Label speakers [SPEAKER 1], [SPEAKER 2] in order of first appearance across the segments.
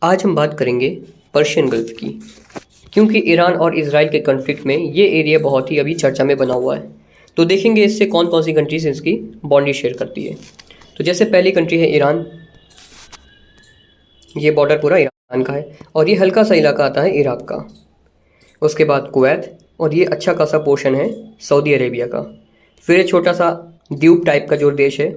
[SPEAKER 1] आज हम बात करेंगे पर्शियन गल्फ की, क्योंकि ईरान और इजराइल के कॉन्फ्लिक्ट में ये एरिया बहुत ही अभी चर्चा में बना हुआ है। तो देखेंगे इससे कौन कौन सी कंट्रीज इसकी बाउंड्री शेयर करती है। तो जैसे पहली कंट्री है ईरान, ये बॉर्डर पूरा ईरान का है और ये हल्का सा इलाका आता है इराक का। उसके बाद कुवैत, और ये अच्छा खासा पोर्शन है सऊदी अरेबिया का। फिर ये छोटा सा द्वीप टाइप का जो देश है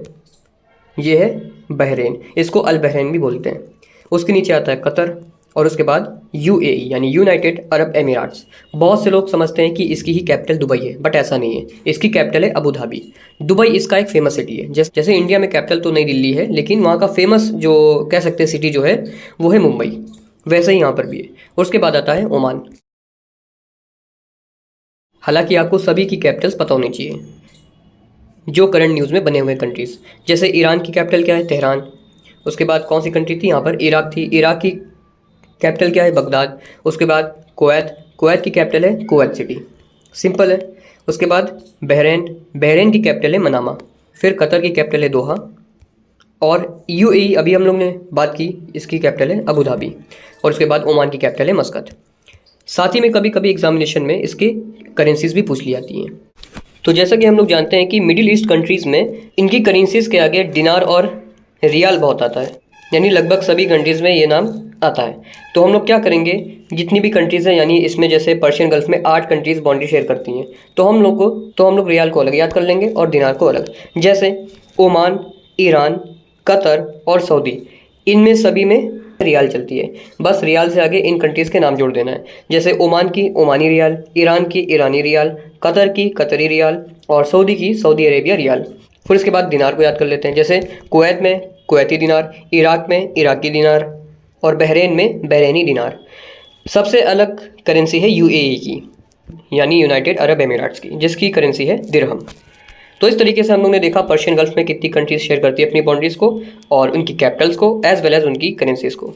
[SPEAKER 1] ये है बहरीन, इसको अल बहरीन भी बोलते हैं। उसके नीचे आता है कतर, और उसके बाद यूएई यानी यूनाइटेड अरब एमिरेट्स। बहुत से लोग समझते हैं कि इसकी ही कैपिटल दुबई है, बट ऐसा नहीं है। इसकी कैपिटल है अबू धाबी। दुबई इसका एक फेमस सिटी है। जैसे इंडिया में कैपिटल तो नई दिल्ली है, लेकिन वहाँ का फेमस जो कह सकते हैं सिटी जो है वो है मुंबई, वैसे ही यहाँ पर भी है। और उसके बाद आता है ओमान। हालांकि आपको सभी की कैपिटल्स पता होनी चाहिए जो करंट न्यूज़ में बने हुए कंट्रीज़। जैसे ईरान की कैपिटल क्या है? तेहरान। उसके बाद कौन सी कंट्री थी यहाँ पर? इराक थी। इराक की कैपिटल क्या है? बगदाद। उसके बाद कुवैत, कुवैत की कैपिटल है कुवैत सिटी, सिंपल है। उसके बाद बहरीन, बहरीन की कैपिटल है मनामा। फिर कतर की कैपिटल है दोहा, और यूएई अभी हम लोग ने बात की, इसकी कैपिटल है अबू धाबी। और उसके बाद ओमान की कैपिटल है मस्कत। साथ ही में कभी कभी एग्जामिनेशन में इसकी करेंसीज भी पूछ ली जाती हैं। तो जैसा कि हम लोग जानते हैं कि मिडिल ईस्ट कंट्रीज़ में इनकी करेंसीज के आगे दिनार और रियाल बहुत आता है, यानी लगभग सभी कंट्रीज़ में ये नाम आता है। तो हम लोग क्या करेंगे, जितनी भी कंट्रीज़ हैं, यानी इसमें जैसे पर्शियन गल्फ में 8 कंट्रीज़ बाउंड्री शेयर करती हैं, तो हम लोग रियाल को अलग याद कर लेंगे और दिनार को अलग। जैसे ओमान, ईरान, कतर और सऊदी, इनमें सभी में रियाल चलती है। बस रियाल से आगे इन कंट्रीज़ के नाम जोड़ देना है। जैसे ओमान की ओमानी रियाल, ईरान की ईरानी रियाल, कतर की कतरी रियाल और सऊदी की सऊदी अरेबिया रियाल। फिर इसके बाद दिनार को याद कर लेते हैं। जैसे कुवैत में कुवैती दिनार, इराक में इराकी दिनार और बहरीन में बहरीनी दिनार। सबसे अलग करेंसी है यूएई की, यानी यूनाइटेड अरब एमिरेट्स की, जिसकी करेंसी है दिरहम। तो इस तरीके से हम लोग ने देखा पर्शियन गल्फ में कितनी कंट्रीज शेयर करती है अपनी बाउंड्रीज को और उनकी कैपिटल्स को, एज वेल एज उनकी करेंसीज को।